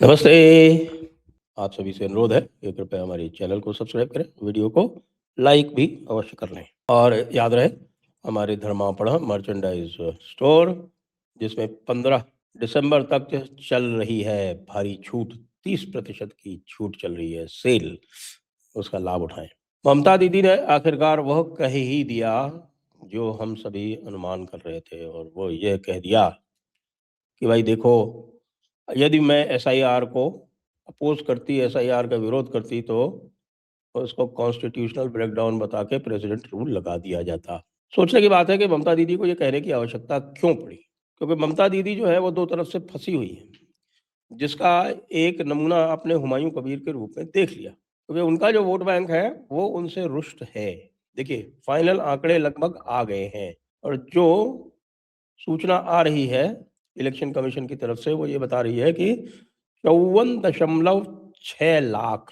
नमस्ते। आप सभी से अनुरोध है कि कृपया हमारे चैनल को सब्सक्राइब करें, वीडियो को लाइक भी अवश्य कर लें और याद रहे हमारे धर्मापड़ मर्चेंडाइज स्टोर जिसमें 15 दिसंबर तक चल रही है भारी छूट, 30% की छूट चल रही है, सेल, उसका लाभ उठाएं। ममता दीदी ने आखिरकार वह कह ही दिया जो हम सभी अनुमान कर रहे थे, और वो ये कह दिया कि भाई देखो, यदि मैं एसआईआर को अपोज करती, एसआईआर का विरोध करती, तो उसको कॉन्स्टिट्यूशनल ब्रेकडाउन बता के प्रेसिडेंट रूल लगा दिया जाता। सोचने की बात है कि ममता दीदी को ये कहने की आवश्यकता क्यों पड़ी, क्योंकि ममता दीदी जो है वो दो तरफ से फंसी हुई है, जिसका एक नमूना आपने हुमायूं कबीर के रूप में देख लिया, क्योंकि उनका जो वोट बैंक है वो उनसे रुष्ट है। देखिए, फाइनल आंकड़े लगभग आ गए हैं, और जो सूचना आ रही है इलेक्शन कमीशन की तरफ से, वो ये बता रही है कि 54.6 लाख,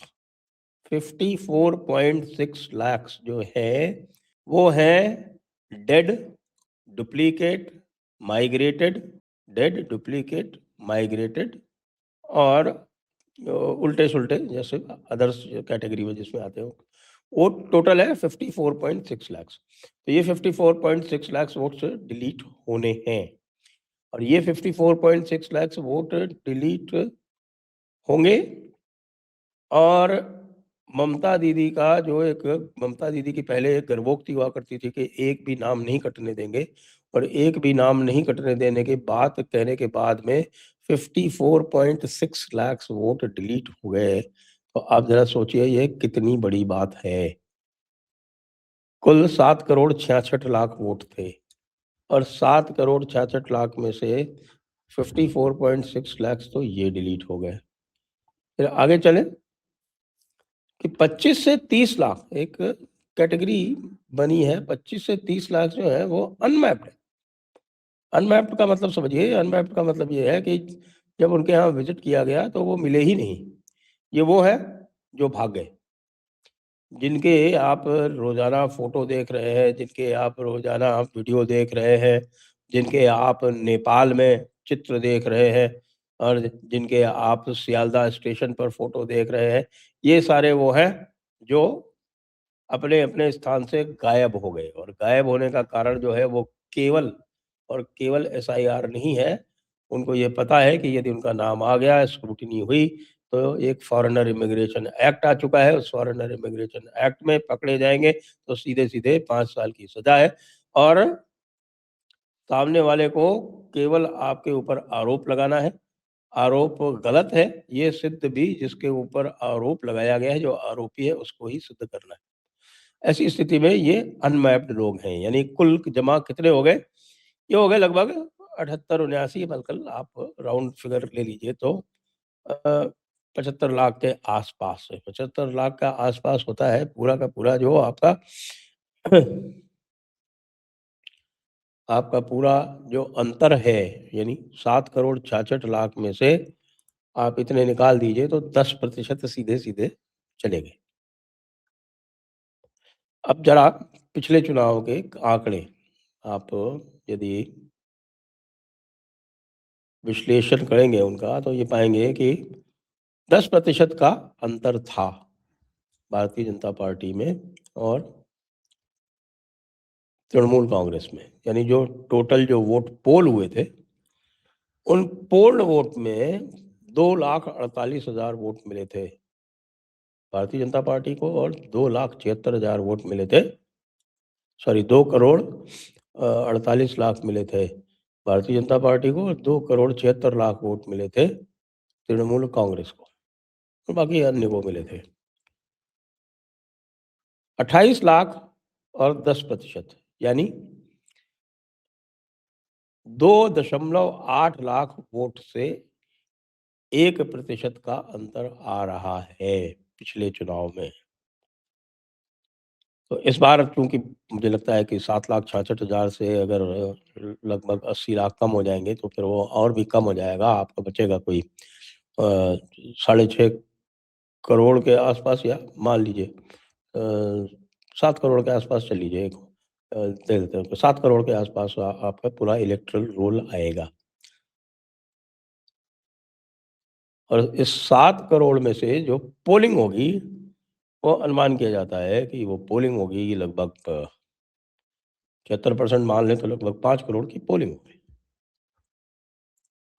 54.6 लाख जो है वो है dead, duplicate, migrated, dead, duplicate, migrated और उल्टे सुल्टे जैसे अदर्स कैटेगरी में जिसमें आते हो, वो टोटल है 54.6 लाख। तो ये 54.6 लाख वोट्स डिलीट होने हैं, और ये 54.6 लाख वोट डिलीट होंगे। और ममता दीदी का जो एक, ममता दीदी की पहले एक गर्भोक्ति हुआ करती थी कि एक भी नाम नहीं कटने देंगे, और एक भी नाम नहीं कटने देने के बात कहने के बाद में 54.6 लाख वोट डिलीट हो गए। तो आप जरा सोचिए ये कितनी बड़ी बात है। कुल 7 करोड़ 66 लाख वोट थे, और 7 करोड़ 66 लाख में से 54.6 लाख तो ये डिलीट हो गए। फिर आगे चले कि 25 से 30 लाख एक कैटेगरी बनी है, 25 से 30 लाख जो है वो अनमैप्ड है। अनमैप्ड का मतलब समझिए, अनमैप्ड का मतलब ये है कि जब उनके यहाँ विजिट किया गया तो वो मिले ही नहीं। ये वो है जो भाग गए, जिनके आप रोजाना फोटो देख रहे हैं, जिनके आप रोजाना आप वीडियो देख रहे हैं, जिनके आप नेपाल में चित्र देख रहे हैं, और जिनके आप सियालदह स्टेशन पर फोटो देख रहे हैं, ये सारे वो हैं जो अपने अपने स्थान से गायब हो गए। और गायब होने का कारण जो है वो केवल और केवल एसआईआर नहीं है। उनको ये पता है कि यदि उनका नाम आ गया, स्क्रूटिनी हुई, तो एक फॉरेनर इमिग्रेशन एक्ट आ चुका है, उस फॉरेनर इमिग्रेशन एक्ट में पकड़े जाएंगे तो सीधे सीधे 5 साल की सजा है। और सामने वाले को केवल आपके ऊपर आरोप लगाना है। आरोप गलत है ये सिद्ध भी जिसके ऊपर आरोप लगाया गया है, जो आरोपी है उसको ही सिद्ध करना है। ऐसी स्थिति में ये अनमैप्ड लोग हैं, यानी कुल जमा कितने हो गए? ये हो गए लगभग 78-79, बल्कि आप राउंड फिगर ले लीजिए तो 75 लाख के आसपास है। 75 लाख का आसपास होता है पूरा का पूरा जो आपका आपका पूरा जो अंतर है, यानी 7 करोड़ 66 लाख में से आप इतने निकाल दीजिए तो 10% सीधे सीधे चले गए। अब जरा पिछले चुनाव के आंकड़े आप यदि विश्लेषण करेंगे उनका, तो ये पाएंगे कि 10% का अंतर था भारतीय जनता पार्टी में और तृणमूल कांग्रेस में। यानी जो टोटल जो वोट पोल हुए थे, उन पोल्ड वोट में 2,48,000 वोट मिले थे भारतीय जनता पार्टी को, और 2,76,000 वोट मिले थे, सॉरी 2 करोड़ 48 लाख मिले थे भारतीय जनता पार्टी को, और 2 करोड़ 76 लाख वोट मिले थे तृणमूल कांग्रेस को, और बाकी अन्य को मिले थे 28 लाख और 10%, यानी 2.8 लाख वोट से 1% का अंतर आ रहा है पिछले चुनाव में। तो इस बार चूंकि मुझे लगता है कि 7,66,000 से अगर लगभग 80 लाख कम हो जाएंगे, तो फिर वो और भी कम हो जाएगा, आपका बचेगा कोई 6.5 करोड़ के आसपास, या मान लीजिए 7 करोड़ के आसपास चल लीजिए, दे देते हैं तो 7 करोड़ के आसपास आपका पूरा इलेक्ट्रल रोल आएगा। और इस 7 करोड़ में से जो पोलिंग होगी, वो अनुमान किया जाता है कि वो पोलिंग होगी लगभग 76% मान लें तो लगभग 5 करोड़ की पोलिंग होगी।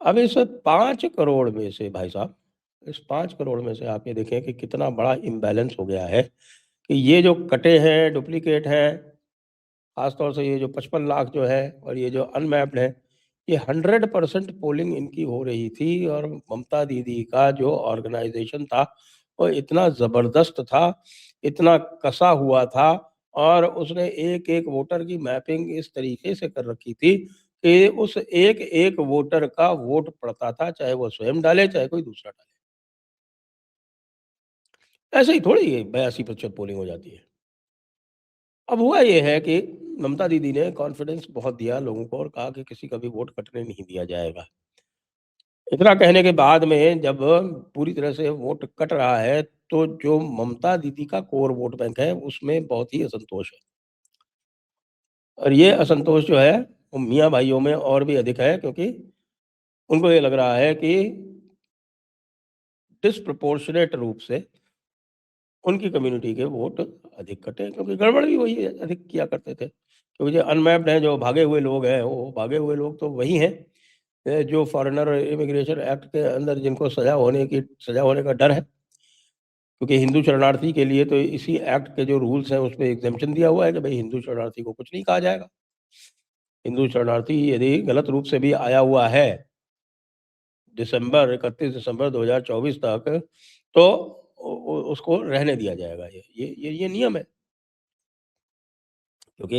अब इस 5 करोड़ में से भाई साहब, इस 5 करोड़ में से आप ये देखें कि कितना बड़ा इम्बैलेंस हो गया है कि ये जो कटे हैं, डुप्लीकेट हैं, ख़ास तौर से ये जो 55 लाख जो है और ये जो अनमैप्ड है, ये 100% पोलिंग इनकी हो रही थी और ममता दीदी का जो ऑर्गेनाइज़ेशन था, वो इतना ज़बरदस्त था, इतना कसा हुआ था और उसने एक-एक वोटर की मैपिंग इस तरीके से कर रखी थी कि उस एक-एक वोटर का वोट पड़ता था, चाहे वो स्वयं डाले, चाहे कोई दूसरा डाले। ऐसे ही थोड़ी ये 82% पोलिंग हो जाती है। अब हुआ ये है कि ममता दीदी ने कॉन्फिडेंस बहुत दिया लोगों को और कहा कि किसी का भी वोट कटने नहीं दिया जाएगा। इतना कहने के बाद में जब पूरी तरह से वोट कट रहा है, तो जो ममता दीदी का कोर वोट बैंक है, उसमें बहुत ही असंतोष है। और ये असंतोष जो है, वो मियाँ-भाइयों में और भी अधिक है क्योंकि उनको ये लग रहा है कि डिस्प्रोपोर्शनेट रूप से उनकी कम्युनिटी के वोट अधिक कटे क्योंकि गड़बड़ भी वही अधिक किया करते थे। क्योंकि जो अनमैप्ड हैं, जो भागे हुए लोग हैं, वो भागे हुए लोग तो वही हैं जो फॉरेनर इमिग्रेशन एक्ट के अंदर जिनको सज़ा होने का डर है। क्योंकि हिंदू शरणार्थी के लिए तो इसी एक्ट के जो रूल्स हैं, उसमें एग्ज़ेम्पशन दिया हुआ है कि भई हिंदू शरणार्थी को कुछ नहीं कहा जाएगा। हिंदू शरणार्थी यदि गलत रूप से भी आया हुआ है, 31 दिसंबर 2024 तक, तो उ उसको रहने दिया जाएगा ये नियम है। क्योंकि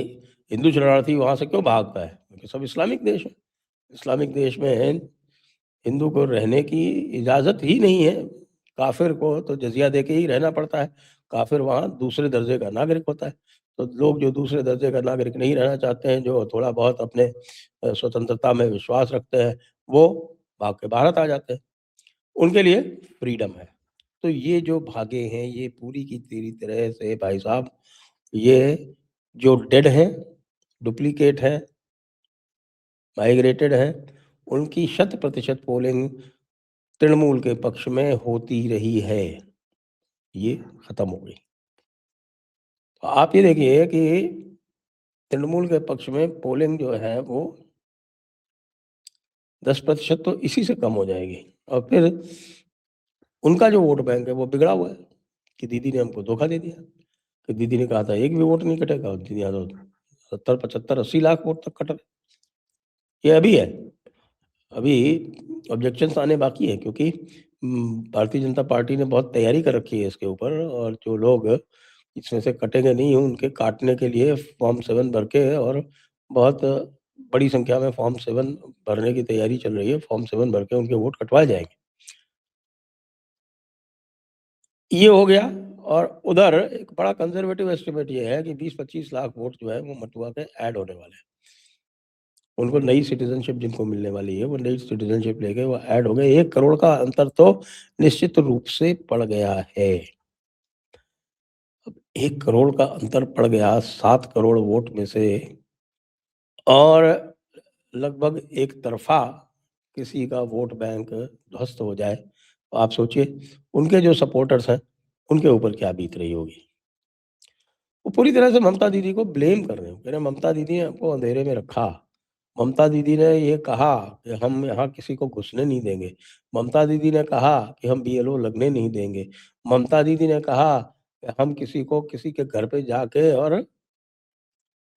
हिंदू शरणार्थी वहाँ से क्यों भागता है? क्योंकि सब इस्लामिक देश है। इस्लामिक देश में हिंदू को रहने की इजाज़त ही नहीं है। काफ़िर को तो जज़िया दे के ही रहना पड़ता है। काफ़िर वहाँ दूसरे दर्जे का नागरिक होता है। तो लोग जो दूसरे दर्जे का नागरिक नहीं रहना चाहते हैं, जो थोड़ा बहुत अपने स्वतंत्रता में विश्वास रखते हैं, वो भाग के भारत आ जाते हैं। उनके लिए फ्रीडम है। तो ये जो भागे हैं, ये पूरी की पूरी तरह से भाई साहब, ये जो डेड हैं, डुप्लीकेट हैं, माइग्रेटेड हैं, उनकी शत प्रतिशत पोलिंग तृणमूल के पक्ष में होती रही है। ये खत्म हो गई। तो आप ये देखिए कि तृणमूल के पक्ष में पोलिंग जो है वो 10% तो इसी से कम हो जाएगी और फिर उनका जो वोट बैंक है वो बिगड़ा हुआ है कि दीदी ने हमको धोखा दे दिया। कि दीदी ने कहा था एक भी वोट नहीं कटेगा और दीदी यहाँ तो 70, 75, 80 लाख वोट तक कट रहे। ये अभी है। अभी ऑब्जेक्शंस आने बाकी है क्योंकि भारतीय जनता पार्टी ने बहुत तैयारी कर रखी है इसके ऊपर और जो लोग इसमें से कटेंगे नहीं, उनके काटने के लिए फॉर्म 7 भर के और बहुत बड़ी संख्या में फॉर्म 7 भरने की तैयारी चल रही है। फॉर्म 7 भर के उनके वोट कटवाए जाएँगे। ये हो गया और उधर एक बड़ा कंज़र्वेटिव एस्टीमेट ये है कि 20-25 लाख वोट जो है वो मटुआ के ऐड होने वाले हैं। उनको नई सिटीज़नशिप जिनको मिलने वाली है, वो नई सिटीज़नशिप लेके वो ऐड हो गए। 1 करोड़ का अंतर तो निश्चित रूप से पड़ गया है। अब 1 करोड़ का अंतर पड़ गया 7 करोड़ वोट में से और लगभग एक तरफ़ा किसी का वोट बैंक ध्वस्त हो जाए, तो आप सोचिए उनके जो सपोर्टर्स हैं, उनके ऊपर क्या बीत रही होगी। वो पूरी तरह से ममता दीदी को ब्लेम कर रहे हो, कह रहे हैं ममता दीदी ने हमको अंधेरे में रखा। ममता दीदी ने ये कहा कि हम यहाँ किसी को घुसने नहीं देंगे। ममता दीदी ने कहा कि हम बीएलओ लगने नहीं देंगे। ममता दीदी ने कहा कि हम किसी को किसी के घर पे जाके और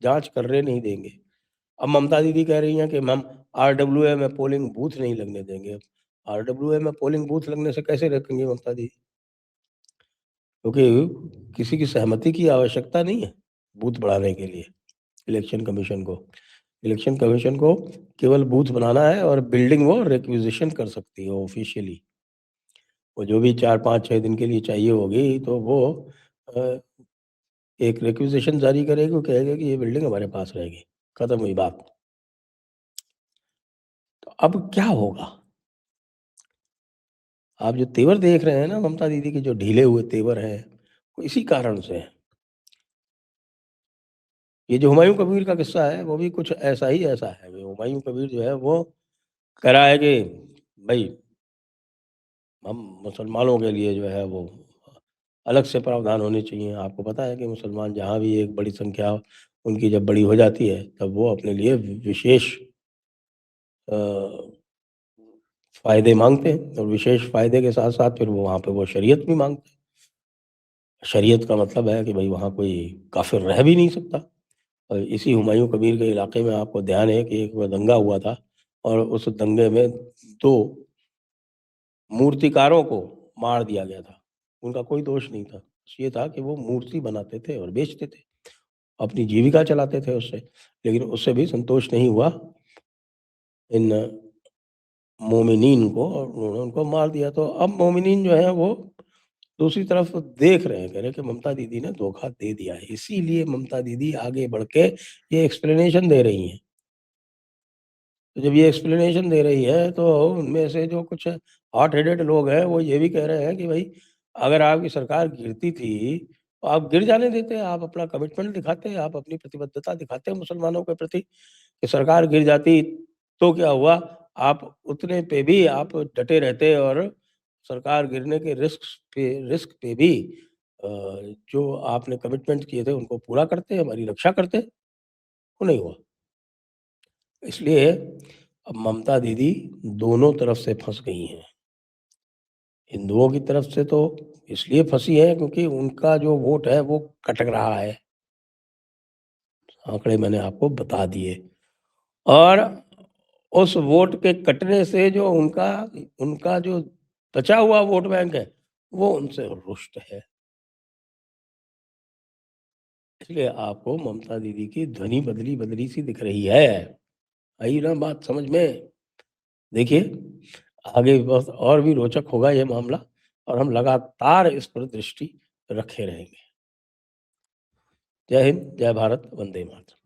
जाँच करने नहीं देंगे। अब ममता दीदी कह रही हैं कि हम आरडब्ल्यूए में पोलिंग बूथ नहीं लगने देंगे। आरडब्ल्यूए में पोलिंग बूथ लगने से कैसे रोकेंगी ममता दीदी? क्योंकि किसी की सहमति की आवश्यकता नहीं है बूथ बढ़ाने के लिए इलेक्शन कमीशन को। इलेक्शन कमीशन को केवल बूथ बनाना है और बिल्डिंग वो रिक्विजिशन कर सकती है ऑफ़िशियली। वो जो भी 4, 5, 6 दिन के लिए चाहिए होगी तो वो अ, एक रिक्विजिशन जारी करेगी, वो कहेगा कि ये बिल्डिंग हमारे पास रहेगी। खत्म हुई बात। तो अब क्या होगा? आप जो तेवर देख रहे हैं ना ममता दीदी के जो ढीले हुए तेवर हैं, वो इसी कारण से हैं। ये जो हुमायूँ कबीर का किस्सा है, वो भी कुछ ऐसा ही ऐसा है। हुमायूँ कबीर जो है वो कह रहा है कि भई हम मुसलमानों के लिए जो है वो अलग से प्रावधान होने चाहिए। आपको पता है कि मुसलमान जहाँ भी एक बड़ी संख्या उनकी जब बड़ी हो जाती है, तब वो अपने लिए विशेष अ, फ़ायदे माँगते हैं और विशेष फ़ायदे के साथ-साथ फिर वो वहाँ पे वो शरीयत भी माँगते हैं। शरीयत का मतलब है कि भई वहाँ कोई काफ़िर रह भी नहीं सकता। और इसी हुमायूँ कबीर के इलाके में आपको ध्यान है कि एक बार दंगा हुआ था और उस दंगे में 2 मूर्तिकारों को मार दिया गया था। उनका कोई दोष नहीं था। बस ये था कि वो मूर्ति बनाते थे और बेचते थे। अपनी जीविका चलाते थे उससे। लेकिन उससे भी संतोष नहीं हुआ इन मोमिनीन को और उन्होंने उनको मार दिया। तो अब मोमिनीन जो हैं वो दूसरी तरफ देख रहे हैं, कह रहे हैं कि ममता दीदी ने धोखा दे दिया है। इसीलिए ममता दीदी आगे बढ़ के ये एक्सप्लेनेशन दे रही हैं। तो जब ये एक्सप्लेनेशन दे रही है, तो उनमें से जो कुछ हॉट हेडेड लोग हैं, वो ये भी कह रहे हैं कि भई अगर आपकी सरकार गिरती थी, तो आप गिर जाने देते, आप अपना कमिटमेंट दिखाते, आप अपनी प्रतिबद्धता दिखाते मुसलमानों के प्रति कि सरकार गिर जाती, तो क्या हुआ? आप उतने पे भी आप डटे रहते और सरकार गिरने के रिस्क पे भी अ, जो आपने कमिटमेंट किए थे, उनको पूरा करते, हमारी रक्षा करते, वो नहीं हुआ। इसलिए अब ममता दीदी दोनों तरफ से फँस गई हैं। हिंदुओं की तरफ से तो इसलिए फँसी हैं क्योंकि उनका जो वोट है वो कटक रहा है। आंकड़े मैंने आपको बता दिए और उस वोट के कटने से जो उनका उनका जो बचा हुआ वोट बैंक है, वो उनसे रुष्ट है। इसलिए आपको ममता दीदी की ध्वनि बदली-बदली सी दिख रही है। आई ना बात समझ में? देखिए, आगे बस और भी रोचक होगा ये मामला और हम लगातार इस पर दृष्टि रखे रहेंगे। जय हिंद, जय भारत, वंदे मातरम।